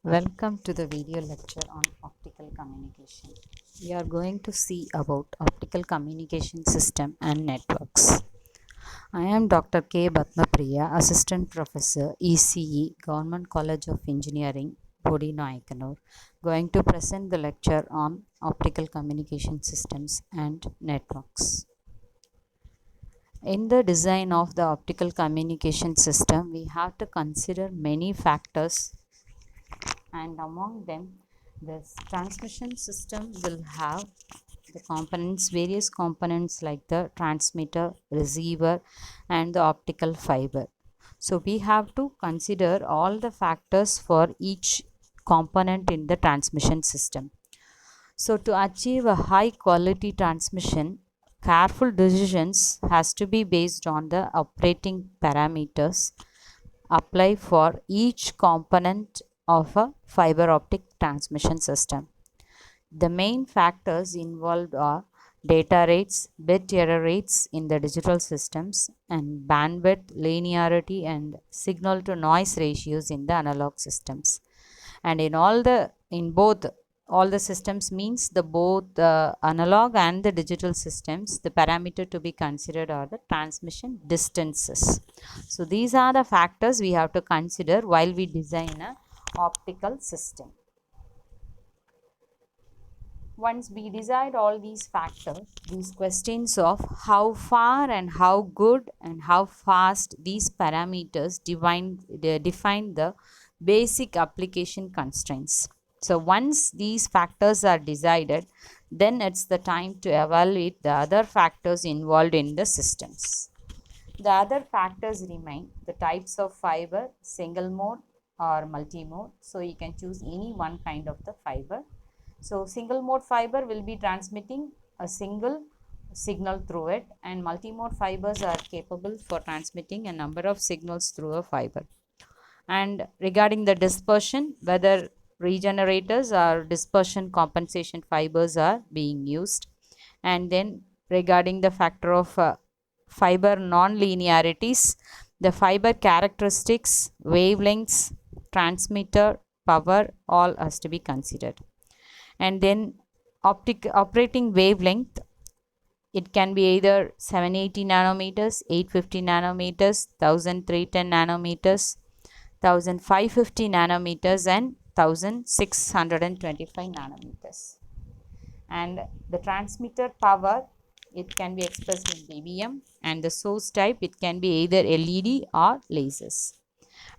Welcome to the video lecture on optical communication. We are going to see about optical communication system and networks. I am Dr. K. Batmapriya, Assistant Professor, ECE, Government College of Engineering, Bodi Nayakanur, going to present the lecture on optical communication systems and networks. In the design of the optical communication system, we have to consider many factors, and among them this transmission system will have the components, various components like the transmitter, receiver, and the optical fiber. So we have to consider all the factors for each component in the transmission system. So to achieve a high quality transmission, careful decisions has to be based on the operating parameters apply for each component of a fiber optic transmission system. The main factors involved are data rates, bit error rates in the digital systems, and bandwidth, linearity, and signal to noise ratios in the analog systems. And in both all the systems means the both the analog and the digital systems, the parameter to be considered are the transmission distances. So these are the factors we have to consider while we design a optical system. Once we decide all these factors, these questions of how far and how good and how fast these parameters define the basic application constraints. So once these factors are decided, then it's the time to evaluate the other factors involved in the systems. The other factors remain the types of fiber, single mode or multi-mode. So you can choose any one kind of the fiber. So single mode fiber will be transmitting a single signal through it, and multi-mode fibers are capable for transmitting a number of signals through a fiber. And regarding the dispersion, whether regenerators or dispersion compensation fibers are being used. And then regarding the factor of fiber non-linearities, the fiber characteristics, wavelengths, transmitter, power, all has to be considered. And then operating wavelength, it can be either 780 nanometers, 850 nanometers, 1310 nanometers, 1550 nanometers, and 1625 nanometers. And the transmitter power, it can be expressed in dBm, and the source type, it can be either LED or lasers.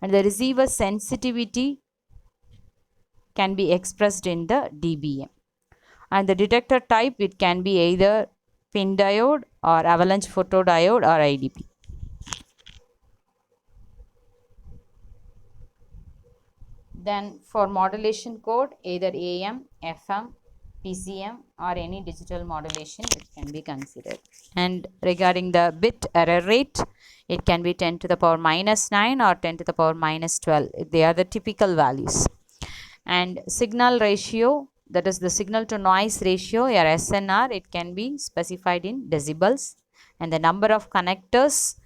And the receiver sensitivity can be expressed in the dBm. And the detector type, it can be either pin diode or avalanche photodiode or IDP. Then for modulation code, either AM, FM, PCM or any digital modulation, it can be considered. And regarding the bit error rate, it can be 10 to the power minus 9 or 10 to the power minus 12. They are the typical values. And signal ratio, that is the signal to noise ratio, or SNR, it can be specified in decibels. And the number of connectors,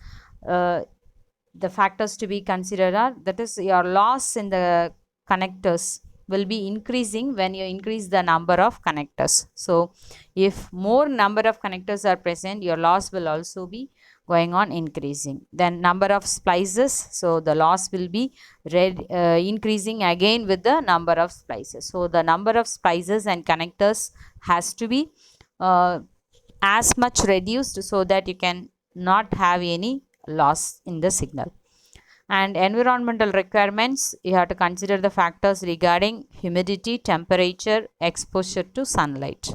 the factors to be considered are, that is your loss in the connectors will be increasing when you increase the number of connectors. So if more number of connectors are present, your loss will also be going on increasing. Then number of splices, so the loss will be increasing again with the number of splices. So the number of splices and connectors has to be as much reduced so that you can not have any loss in the signal. And environmental requirements, you have to consider the factors regarding humidity, temperature, exposure to sunlight.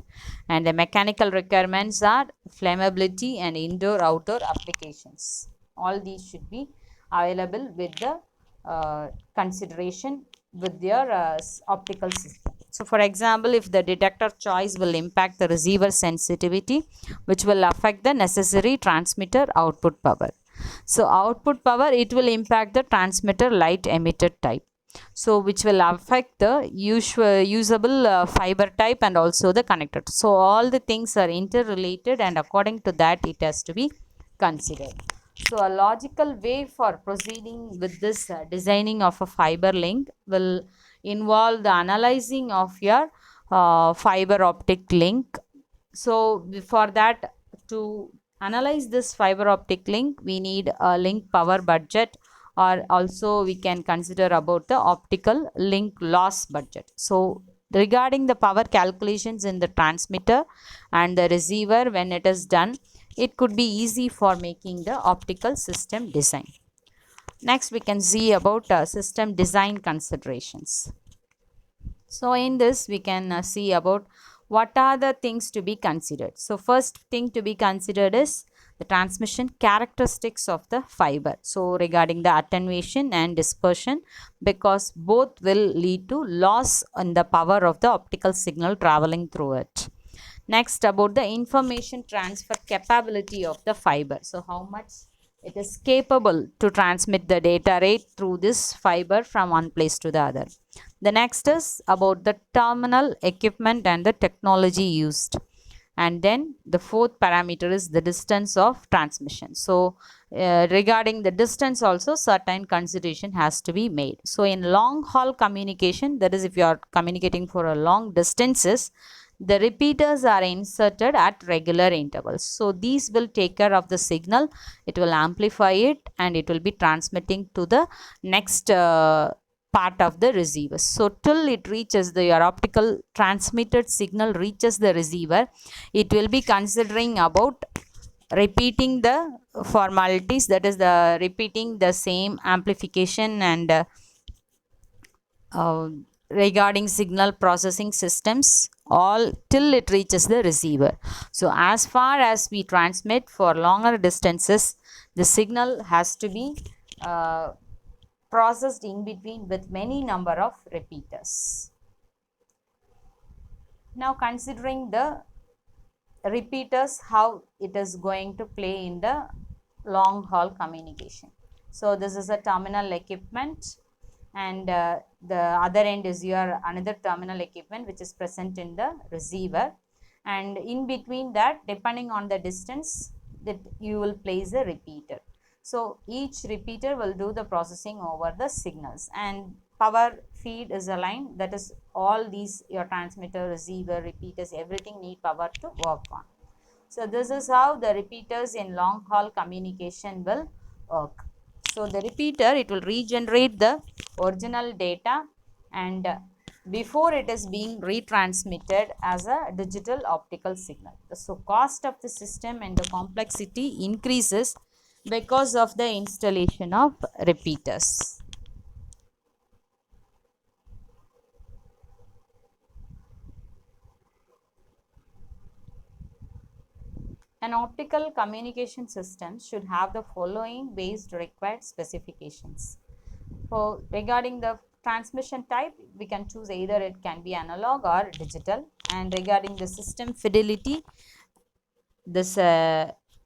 And the mechanical requirements are flammability and indoor-outdoor applications. All these should be available with the consideration with your optical system. So for example, if the detector choice will impact the receiver sensitivity, which will affect the necessary transmitter output power. So output power, it will impact the transmitter light emitter type, so which will affect the usable fiber type and also the connector. So all the things are interrelated, and according to that it has to be considered. So a logical way for proceeding with this designing of a fiber link will involve the analyzing of your fiber optic link. So for that, to analyze this fiber optic link, we need a link power budget, or also we can consider about the optical link loss budget. So regarding the power calculations in the transmitter and the receiver, when it is done, it could be easy for making the optical system design. Next, we can see about system design considerations. So in this, we can see about what are the things to be considered. So first thing to be considered is the transmission characteristics of the fiber. So regarding the attenuation and dispersion, because both will lead to loss in the power of the optical signal traveling through it. Next, about the information transfer capability of the fiber. So how much it is capable to transmit the data rate through this fiber from one place to the other. The next is about the terminal equipment and the technology used. And then the fourth parameter is the distance of transmission. So regarding the distance also, certain consideration has to be made. So in long haul communication, that is if you are communicating for a long distances, the repeaters are inserted at regular intervals. So these will take care of the signal, it will amplify it, and it will be transmitting to the next part of the receiver. So till it reaches your optical transmitted signal reaches the receiver, it will be considering about repeating the formalities, that is the repeating the same amplification and regarding signal processing systems, all till it reaches the receiver. So as far as we transmit for longer distances, the signal has to be processed in between with many number of repeaters. Now considering the repeaters, how it is going to play in the long haul communication. So this is a terminal equipment, and the other end is your another terminal equipment which is present in the receiver, and in between that, depending on the distance, that you will place a repeater. So each repeater will do the processing over the signals, and power feed is aligned, that is all these your transmitter, receiver, repeaters, everything need power to work on. So this is how the repeaters in long haul communication will work. So the repeater, it will regenerate the original data, and before it is being retransmitted as a digital optical signal. So cost of the system and the complexity increases because of the installation of repeaters. An optical communication system should have the following based required specifications. For regarding the transmission type, we can choose either it can be analog or digital, and regarding the system fidelity, this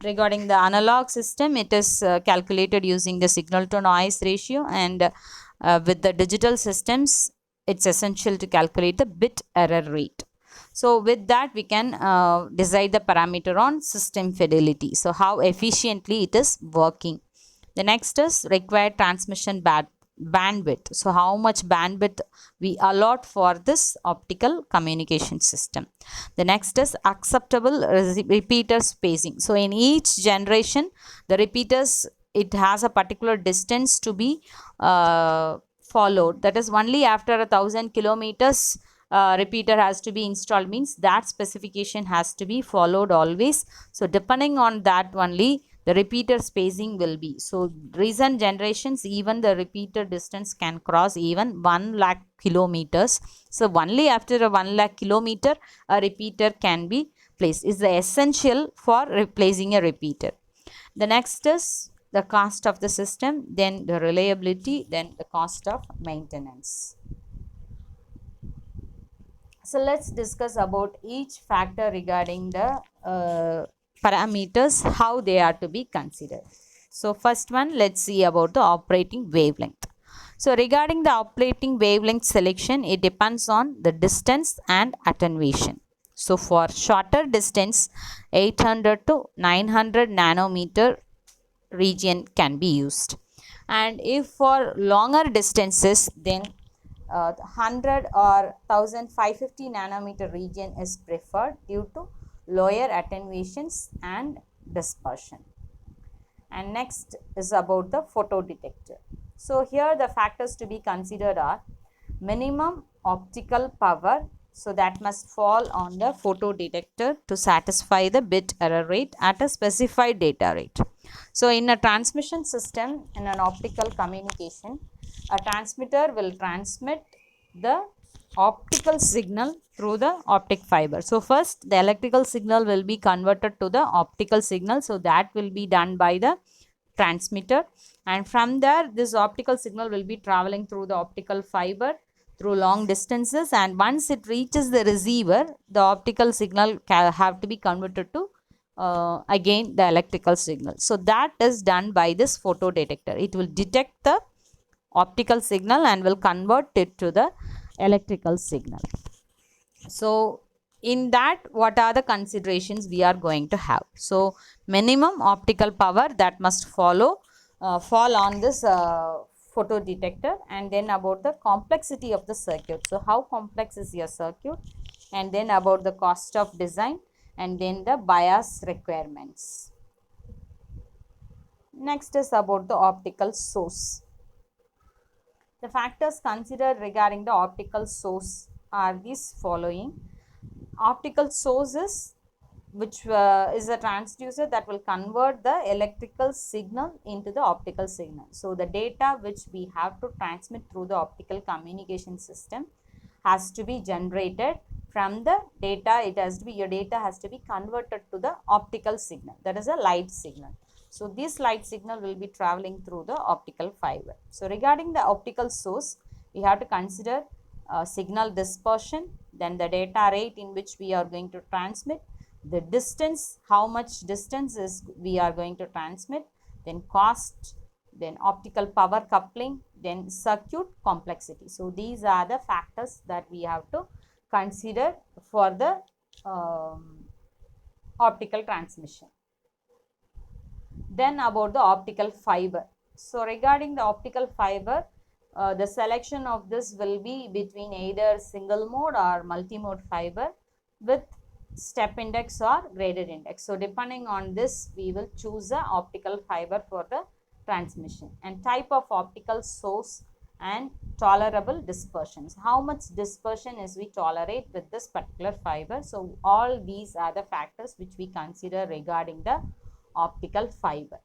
regarding the analog system, it is calculated using the signal to noise ratio, and with the digital systems, it's essential to calculate the bit error rate. So with that, we can decide the parameter on system fidelity. So how efficiently it is working. The next is required transmission bandwidth. So how much bandwidth we allot for this optical communication system. The next is acceptable repeater spacing. So in each generation, the repeaters, it has a particular distance to be followed. That is only after 1,000 kilometers repeater has to be installed, means that specification has to be followed always. So depending on that only the repeater spacing will be. So recent generations, even the repeater distance can cross even 1 lakh kilometers. So only after a 1 lakh kilometer a repeater can be placed, is the essential for replacing a repeater. The next is the cost of the system, then the reliability, then the cost of maintenance. So let's discuss about each factor regarding the parameters, how they are to be considered. So first one, let's see about the operating wavelength. So regarding the operating wavelength selection, it depends on the distance and attenuation. So for shorter distance, 800 to 900 nanometer region can be used. And if for longer distances, then 100 or 1550 nanometer region is preferred due to lower attenuations and dispersion. And next is about the photodetector. So here the factors to be considered are minimum optical power, so that must fall on the photodetector to satisfy the bit error rate at a specified data rate. So in a transmission system, in an optical communication, a transmitter will transmit the optical signal through the optic fiber. So first the electrical signal will be converted to the optical signal, so that will be done by the transmitter, and from there this optical signal will be traveling through the optical fiber through long distances, and once it reaches the receiver, the optical signal have to be converted to again the electrical signal. So that is done by this photodetector. It will detect the optical signal and will convert it to the electrical signal. So in that, what are the considerations we are going to have? So minimum optical power that must fall on this photodetector, and then about the complexity of the circuit. So how complex is your circuit, and then about the cost of design, and then the bias requirements. Next is about the optical source. The factors considered regarding the optical source are these following. Optical sources, which is a transducer that will convert the electrical signal into the optical signal. So the data which we have to transmit through the optical communication system has to be generated from the data. Your data has to be converted to the optical signal, that is a light signal. So this light signal will be traveling through the optical fiber. So regarding the optical source, we have to consider signal dispersion, then the data rate in which we are going to transmit, the distance, how much distance is we are going to transmit, then cost, then optical power coupling, then circuit complexity. So these are the factors that we have to consider for the optical transmission. Then about the optical fiber. So regarding the optical fiber, the selection of this will be between either single mode or multi-mode fiber with step index or graded index. So depending on this, we will choose the optical fiber for the transmission, and type of optical source and tolerable dispersions. How much dispersion is we tolerate with this particular fiber? So all these are the factors which we consider regarding the optical fiber.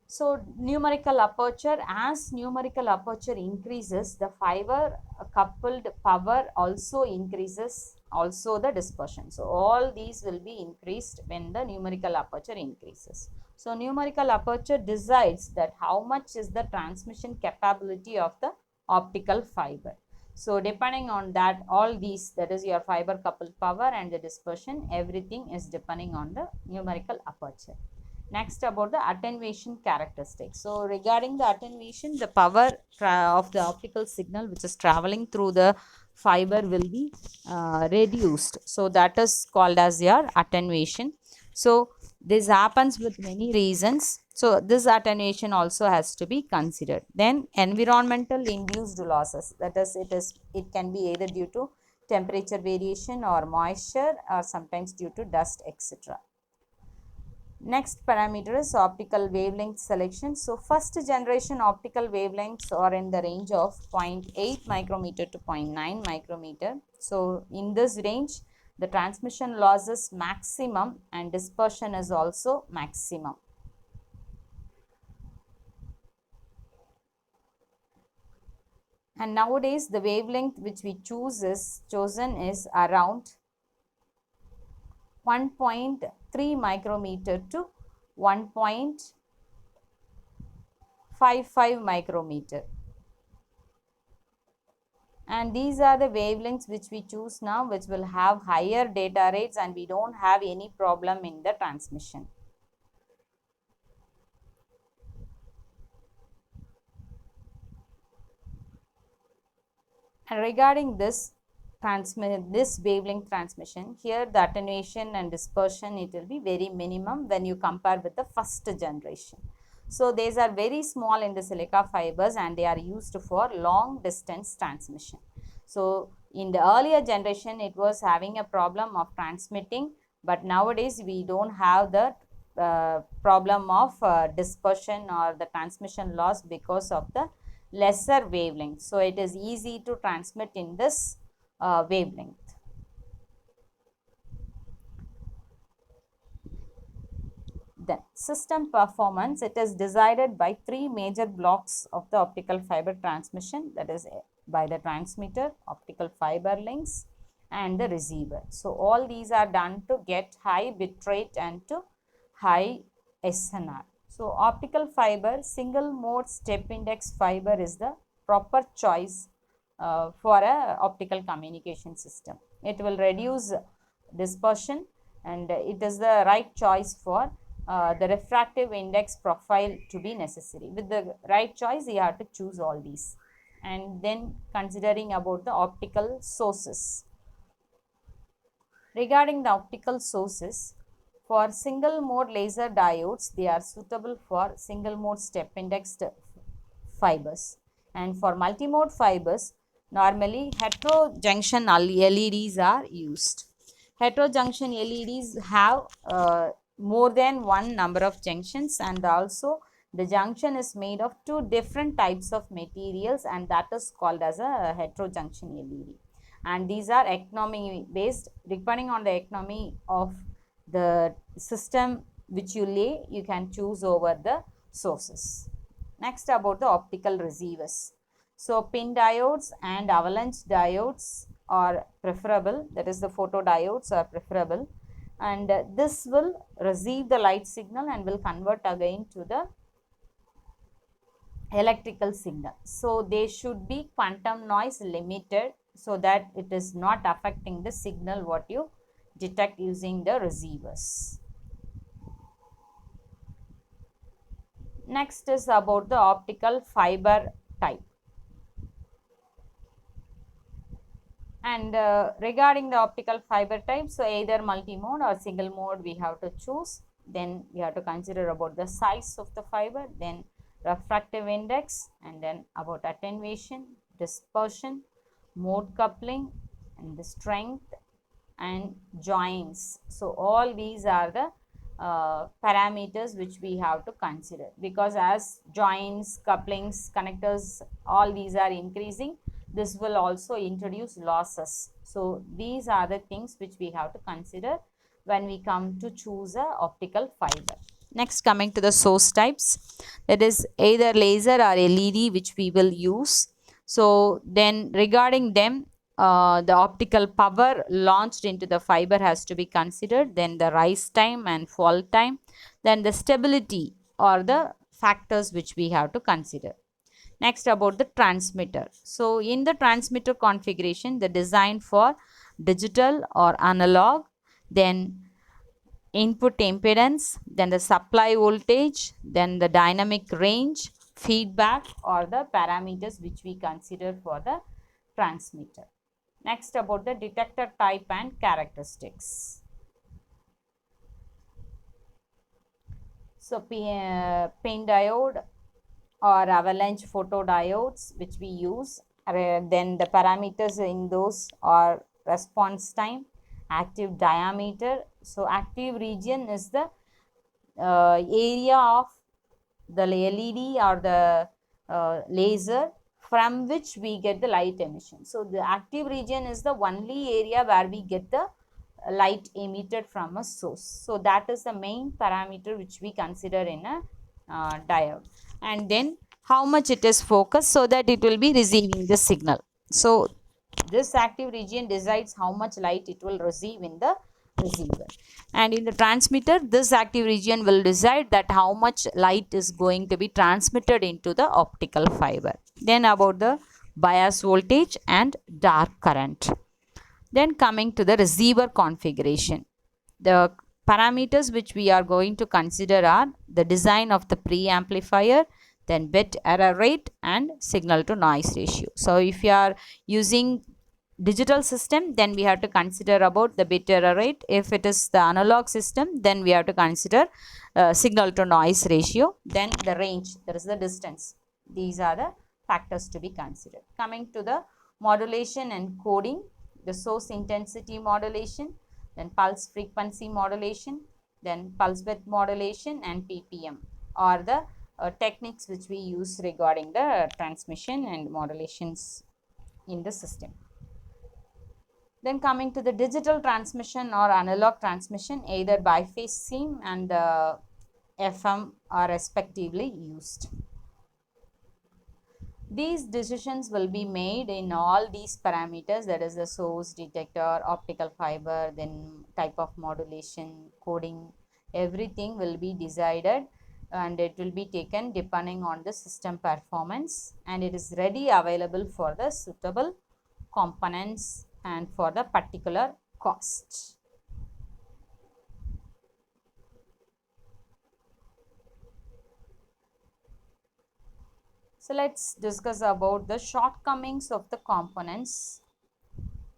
So numerical aperture, as numerical aperture increases, the fiber coupled power also increases, also the dispersion. So all these will be increased when the numerical aperture increases. So numerical aperture decides that how much is the transmission capability of the optical fiber. So depending on that, all these, that is your fiber coupled power and the dispersion, everything is depending on the numerical aperture. Next, about the attenuation characteristics. So regarding the attenuation, the power of the optical signal which is traveling through the fiber will be reduced. So that is called as your attenuation. So this happens with many reasons. So this attenuation also has to be considered. Then environmental induced losses, that is, it can be either due to temperature variation or moisture, or sometimes due to dust, etc. Next parameter is optical wavelength selection. So first generation optical wavelengths are in the range of 0.8 micrometer to 0.9 micrometer. So in this range, the transmission loss is maximum and dispersion is also maximum. And nowadays the wavelength which we chosen is around 1.3 micrometer to 1.55 micrometer. And these are the wavelengths which we choose now, which will have higher data rates and we don't have any problem in the transmission. And regarding this wavelength transmission, here the attenuation and dispersion, it will be very minimum when you compare with the first generation. So these are very small in the silica fibers and they are used for long distance transmission. So in the earlier generation it was having a problem of transmitting, but nowadays we don't have the problem of dispersion or the transmission loss because of the lesser wavelength. So it is easy to transmit in this wavelength. Then system performance, it is decided by three major blocks of the optical fiber transmission, that is by the transmitter, optical fiber links and the receiver. So all these are done to get high bit rate and to high SNR. So optical fiber single mode step index fiber is the proper choice for a optical communication system. It will reduce dispersion and it is the right choice for the refractive index profile to be necessary. With the right choice, you have to choose all these. And then considering about the optical sources. Regarding the optical sources, for single mode laser diodes, they are suitable for single mode step indexed fibers. And for multimode fibers, normally heterojunction LEDs are used. Heterojunction LEDs have more than one number of junctions, and also the junction is made of two different types of materials, and that is called as a heterojunction LED. And these are economy based. Depending on the economy of the system which you lay, you can choose over the sources. Next, about the optical receivers. So pin diodes and avalanche diodes are preferable, that is the photodiodes are preferable, and this will receive the light signal and will convert again to the electrical signal. So they should be quantum noise limited so that it is not affecting the signal what you detect using the receivers. Next is about the optical fiber type. And regarding the optical fiber type, so either multi-mode or single mode we have to choose. Then we have to consider about the size of the fiber, then refractive index, and then about attenuation, dispersion, mode coupling, and the strength and joints. So all these are the parameters which we have to consider, because as joints, couplings, connectors, all these are increasing, this will also introduce losses. So these are the things which we have to consider when we come to choose a optical fiber. Next, coming to the source types, that is either laser or LED which we will use. So then regarding them, the optical power launched into the fiber has to be considered, then the rise time and fall time, then the stability or the factors which we have to consider. Next, about the transmitter. So in the transmitter configuration, the design for digital or analog, then input impedance, then the supply voltage, then the dynamic range, feedback or the parameters which we consider for the transmitter. Next, about the detector type and characteristics. So pin diode or avalanche photodiodes which we use, then the parameters in those are response time, active diameter. So active region is the area of the LED or the laser from which we get the light emission. So the active region is the only area where we get the light emitted from a source. So that is the main parameter which we consider in a diode. And then how much it is focused so that it will be receiving the signal. So this active region decides how much light it will receive in the receiver. And in the transmitter, this active region will decide that how much light is going to be transmitted into the optical fiber. Then about the bias voltage and dark current. Then coming to the receiver configuration. The parameters which we are going to consider are the design of the preamplifier, then bit error rate and signal to noise ratio. So if you are using digital system, then we have to consider about the bit error rate. If it is the analog system, then we have to consider signal to noise ratio, then the range, that is the distance. These are the factors to be considered. Coming to the modulation and coding, the source intensity modulation, then pulse frequency modulation, then pulse width modulation, and PPM are the techniques which we use regarding the transmission and modulations in the system. Then coming to the digital transmission or analog transmission, either biphase SIM and FM are respectively used. These decisions will be made in all these parameters, that is the source, detector, optical fiber, then type of modulation, coding, everything will be decided and it will be taken depending on the system performance, and it is ready available for the suitable components and for the particular cost. So let's discuss about the shortcomings of the components.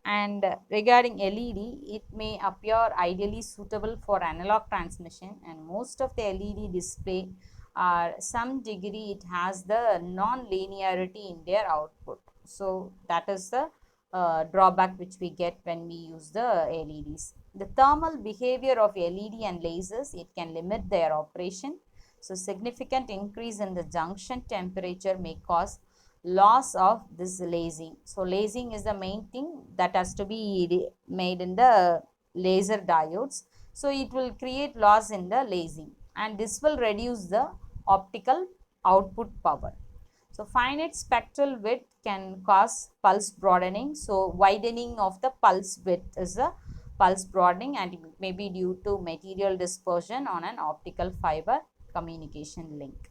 And regarding LED, it may appear ideally suitable for analog transmission, and most of the LED display are some degree it has the non-linearity in their output. So that is the drawback which we get when we use the LEDs. The thermal behavior of LED and lasers, it can limit their operation. So significant increase in the junction temperature may cause loss of this lasing. So lasing is the main thing that has to be made in the laser diodes. So it will create loss in the lasing, and this will reduce the optical output power. So finite spectral width can cause pulse broadening. So widening of the pulse width is a pulse broadening, and it may be due to material dispersion on an optical fiber communication link.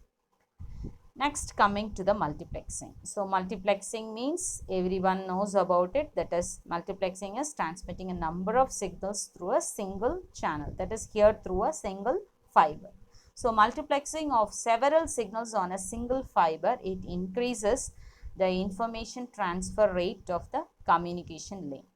Next, coming to the multiplexing. So multiplexing means everyone knows about it, that is multiplexing is transmitting a number of signals through a single channel, that is here through a single fiber. So multiplexing of several signals on a single fiber, it increases the information transfer rate of the communication link.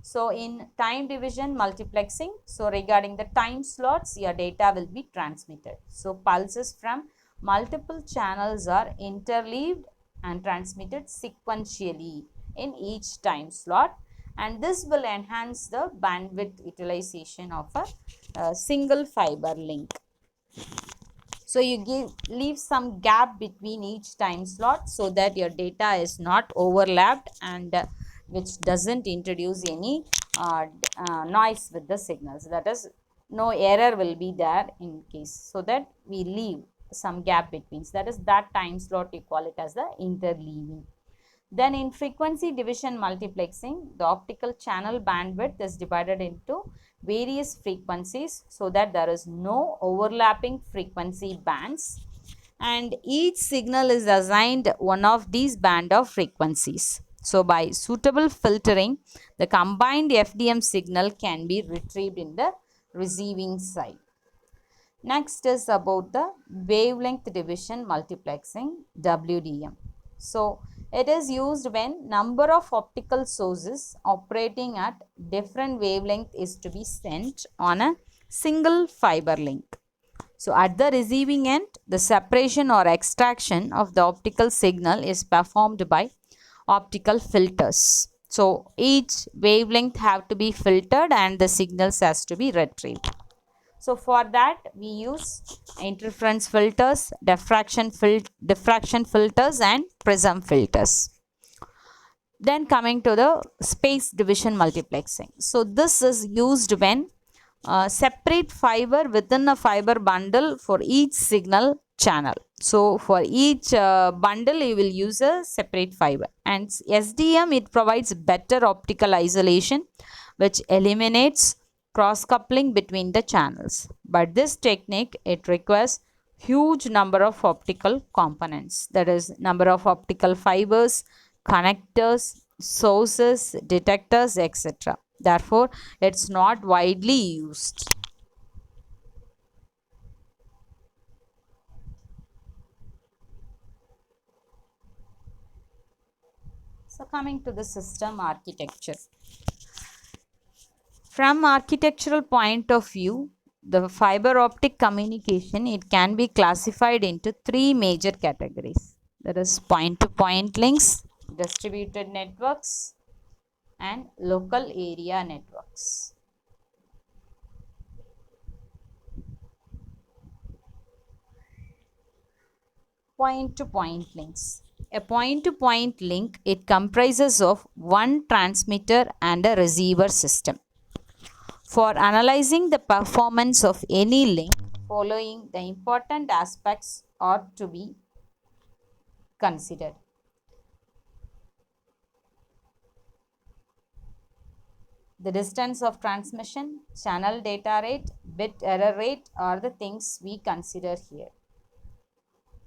So in time division multiplexing, so regarding the time slots, your data will be transmitted. So pulses from multiple channels are interleaved and transmitted sequentially in each time slot, and this will enhance the bandwidth utilization of a single fiber link. So you leave some gap between each time slot so that your data is not overlapped, and which doesn't introduce any noise with the signals, that is no error will be there in case, so that we leave some gap between, that is that time slot you call it as the interleaving. Then in frequency division multiplexing, the optical channel bandwidth is divided into various frequencies so that there is no overlapping frequency bands, and each signal is assigned one of these band of frequencies. So by suitable filtering, the combined FDM signal can be retrieved in the receiving side. Next is about the wavelength division multiplexing, WDM. So it is used when number of optical sources operating at different wavelength is to be sent on a single fiber link. So at the receiving end, the separation or extraction of the optical signal is performed by optical filters. So each wavelength have to be filtered and the signals has to be retrieved. So for that we use interference filters, diffraction filters, and prism filters. Then coming to the space division multiplexing. So this is used when separate fiber within a fiber bundle for each signal channel. So for each bundle you will use a separate fiber, and SDM, it provides better optical isolation which eliminates cross coupling between the channels. But this technique, it requires huge number of optical components, that is number of optical fibers, connectors, sources, detectors, etc. Therefore it's not widely used. So coming to the system architecture. From architectural point of view, the fiber optic communication, it can be classified into three major categories. There is point-to-point links, distributed networks, and local area networks. Point-to-point links. A point-to-point link, it comprises of one transmitter and a receiver system. For analyzing the performance of any link, following the important aspects are to be considered. The distance of transmission, channel data rate, bit error rate are the things we consider here.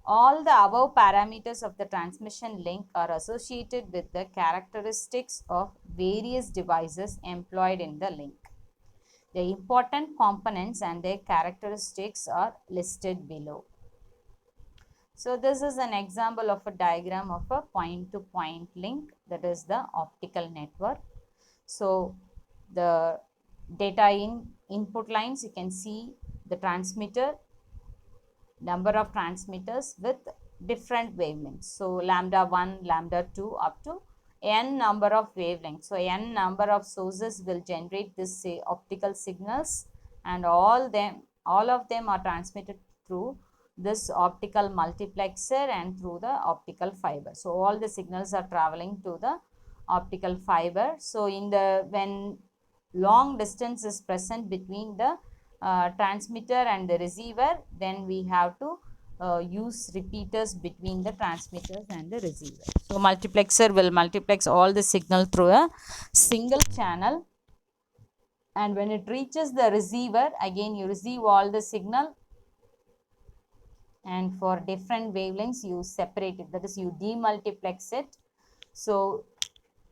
All the above parameters of the transmission link are associated with the characteristics of various devices employed in the link. The important components and their characteristics are listed below. So this is an example of a diagram of a point-to-point link, that is the optical network. So the data input lines, you can see the transmitter, number of transmitters with different wavelengths. So lambda 1, lambda 2 up to n number of wavelengths. So n number of sources will generate this optical signals, and all of them are transmitted through this optical multiplexer and through the optical fiber. So all the signals are traveling to the optical fiber. So when long distance is present between the transmitter and the receiver, then we have to use repeaters between the transmitters and the receiver. So multiplexer will multiplex all the signal through a single channel, and when it reaches the receiver, again you receive all the signal, and for different wavelengths you separate it, that is you demultiplex it. So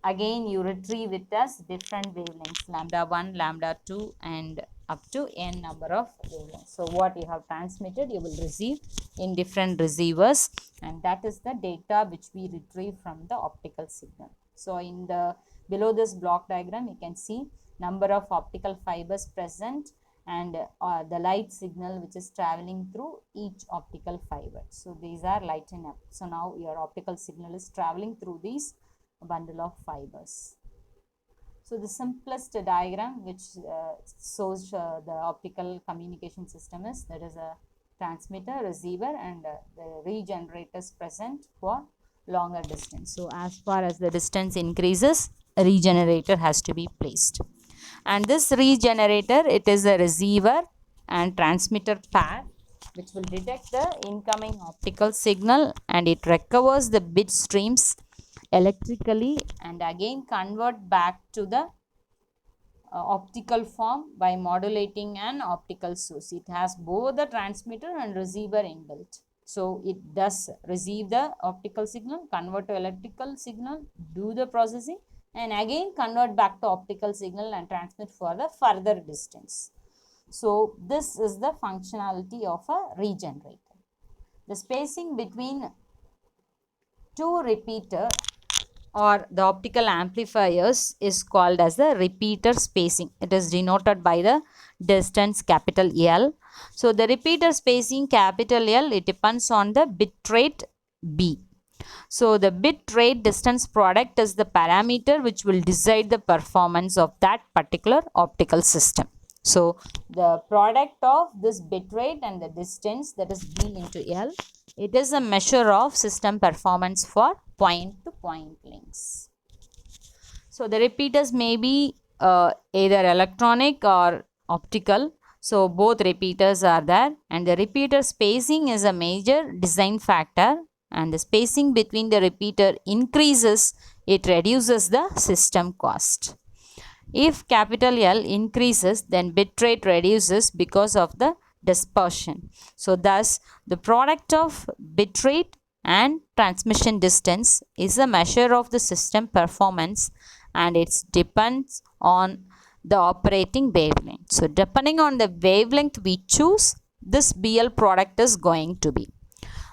again you retrieve it as different wavelengths, lambda 1, lambda 2 and up to n number of wavelengths. So what you have transmitted, you will receive in different receivers, and that is the data which we retrieve from the optical signal. So in the below this block diagram, you can see number of optical fibers present and the light signal which is traveling through each optical fiber. So these are lighten up. So now your optical signal is traveling through these bundle of fibers. So the simplest diagram which shows the optical communication system is, that is a transmitter, receiver and the regenerators present for longer distance. So as far as the distance increases, a regenerator has to be placed. And this regenerator, it is a receiver and transmitter pair which will detect the incoming optical signal, and it recovers the bit streams electrically and again convert back to the optical form by modulating an optical source. It has both the transmitter and receiver inbuilt. So it does receive the optical signal, convert to electrical signal, do the processing, and again convert back to optical signal and transmit for the further distance. So this is the functionality of a regenerator. The spacing between two repeater or the optical amplifiers is called as the repeater spacing. It is denoted by the distance capital L. So the repeater spacing capital L, it depends on the bit rate B. So the bit rate distance product is the parameter which will decide the performance of that particular optical system. So the product of this bit rate and the distance, that is B into L, it is a measure of system performance for point-to-point links. So the repeaters may be either electronic or optical. So both repeaters are there, and the repeater spacing is a major design factor, and the spacing between the repeater increases, it reduces the system cost. If capital L increases, then bitrate reduces because of the dispersion. So thus the product of bitrate and transmission distance is a measure of the system performance, and it depends on the operating wavelength. So depending on the wavelength we choose, this BL product is going to be.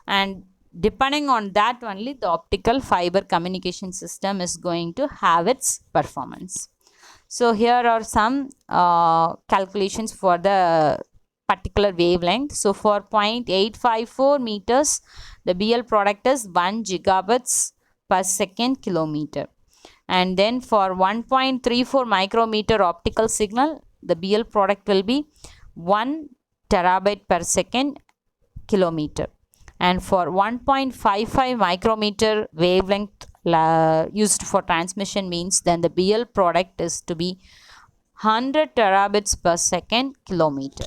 And depending on that only the optical fiber communication system is going to have its performance. So here are some calculations for the particular wavelength. So for 0.854 meters, the BL product is 1 gigabits per second kilometer. And then for 1.34 micrometer optical signal, the BL product will be 1 terabyte per second kilometer. And for 1.55 micrometer wavelength used for transmission means then the BL product is to be 100 terabits per second kilometer.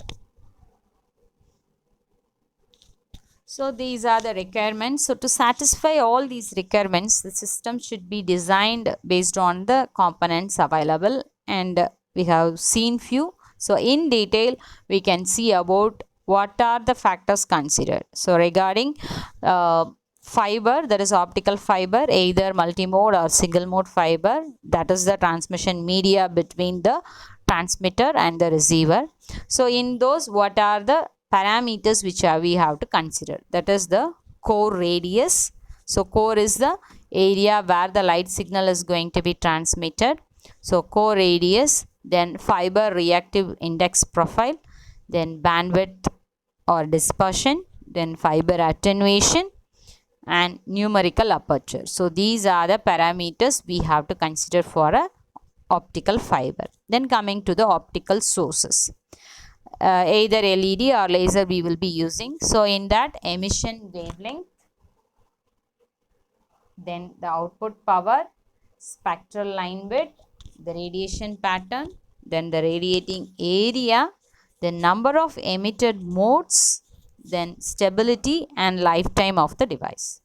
So these are the requirements. So to satisfy all these requirements, the system should be designed based on the components available, and we have seen few. So in detail, we can see about what are the factors considered. So regarding fiber, that is optical fiber, either multimode or single mode fiber, that is the transmission media between the transmitter and the receiver. So in those, what are the parameters which we have to consider? That is the core radius. So core is the area where the light signal is going to be transmitted. So core radius, then fiber reactive index profile, then bandwidth or dispersion, then fiber attenuation, and numerical aperture. So these are the parameters we have to consider for a optical fiber. Then coming to the optical sources, either LED or laser we will be using. So in that, emission wavelength, then the output power, spectral line width, the radiation pattern, then the radiating area, the number of emitted modes, then stability and lifetime of the device.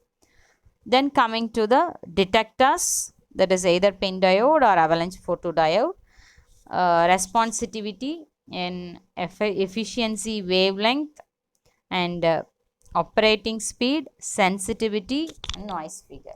Then coming to the detectors, that is either pin diode or avalanche photodiode, responsivity in efficiency, wavelength, and operating speed, sensitivity, and noise figure.